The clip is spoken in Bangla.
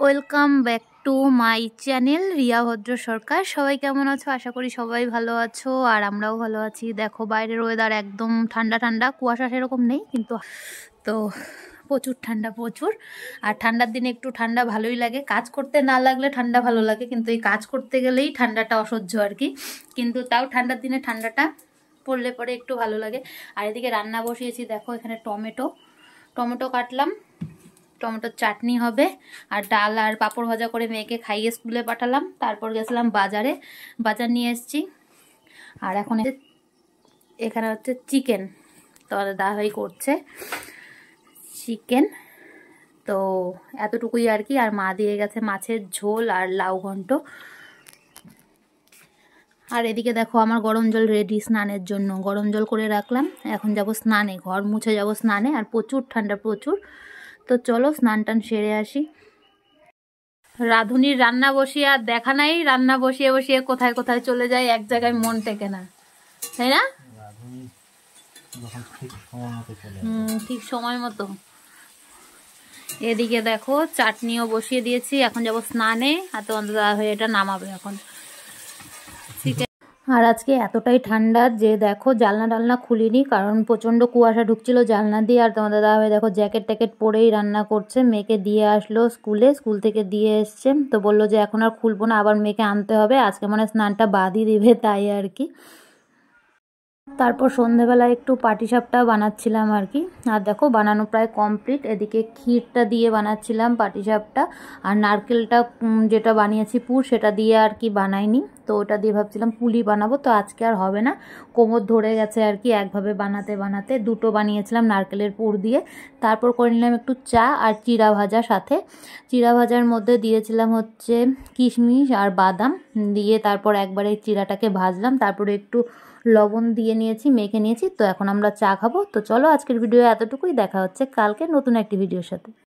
Welcome back to my channel Riya ভদ্র সরকার। সবাই কেমন আছো? আশা করি সবাই ভালো আছো, আর আমরাও ভালো আছি। দেখো বাইরের ওয়েদার একদম ঠান্ডা ঠান্ডা, কুয়াশা সেরকম নেই কিন্তু তো প্রচুর ঠান্ডা, প্রচুর। আর ঠান্ডার দিনে একটু ঠান্ডা ভালোই লাগে, কাজ করতে না লাগলে ঠান্ডা ভালো লাগে, কিন্তু এই কাজ করতে গেলেই ঠান্ডাটা অসহ্য আর কি। কিন্তু তাও ঠান্ডার দিনে ঠান্ডাটা পড়লে পরে একটু ভালো লাগে। আর এদিকে রান্না বসিয়েছি, দেখো এখানে টমেটো কাটলাম, টমেটোর চাটনি হবে, আর ডাল আর পাঁপড় ভাজা করে মেয়েকে খাইয়ে স্কুলে পাঠালাম। তারপর গেছিলাম বাজারে, বাজার নিয়ে এসেছি। আর এখন এখানে হচ্ছে চিকেন, তো দাদাভাই করছে চিকেন, তো এতটুকুই আর কি। আর মা দিয়ে গেছে মাছের ঝোল আর লাউ ঘন্ট। আর এদিকে দেখো আমার গরম জল রেডি স্নানের জন্য, গরম জল করে রাখলাম। এখন যাব স্নানে, ঘর মুছে যাব স্নানে। আর প্রচুর ঠান্ডা, প্রচুর। তো চলো স্নান টান সেরে আসি। রাঁধুনির রান্না বসিয়ে আর দেখা নাই, রান্না বসিয়ে বসিয়ে কোথায় কোথায় চলে যায়, এক জায়গায় মন টেকে না, তাই না? ঠিক সময় মতো। এদিকে দেখো চাটনিও বসিয়ে দিয়েছি, এখন যাব স্নানে। আর তোমাদের দাদা হয়ে এটা নামাবে এখন। ঠিক আছে। আর আজকে এতটাই ঠান্ডা যে দেখো জানলা টালনা খুলিনি, কারণ প্রচণ্ড কুয়াশা ঢুকছিল জানলা দিয়ে। আর তোমাদের দাদা ভাই দেখো জ্যাকেট ট্যাকেট পরেই রান্না করছে। মেয়েকে দিয়ে আসলো স্কুল থেকে দিয়ে এসছে, তো বললো যে এখন আর খুলবো না, আবার মেয়েকে আনতে হবে। আজকে মানে স্নানটা বাদই দিবে, তাই আর কি। তারপর সন্ধেবেলায় একটু পাটিসাপটা বানাচ্ছিলাম আর কি। আর দেখো বানানো প্রায় কমপ্লিট। এদিকে ক্ষীরটা দিয়ে বানাচ্ছিলাম পাটিসাপটা, আর নারকেলটা যেটা বানিয়েছি পুর, সেটা দিয়ে আর কি বানাইনি, তো ওটা দিয়ে ভাবছিলাম পুলি বানাবো। তো আজকে আর হবে না, কোমর ধরে গেছে আর কি একভাবে বানাতে বানাতে। দুটো বানিয়েছিলাম নারকেলের পুর দিয়ে। তারপর করে নিলাম একটু চা আর চিড়া ভাজা সাথে। চিড়া ভাজার মধ্যে দিয়েছিলাম হচ্ছে কিশমিশ আর বাদাম দিয়ে, তারপর একবারে চিড়াটাকে ভাজলাম। তারপরে একটু লবণ দিয়ে নিয়েছি, মেখে নিয়েছি। তো এখন আমরা চা খাবো। তো চলো আজকের ভিডিও এতটুকুই, দেখা হচ্ছে কালকে নতুন একটি ভিডিওর সাথে।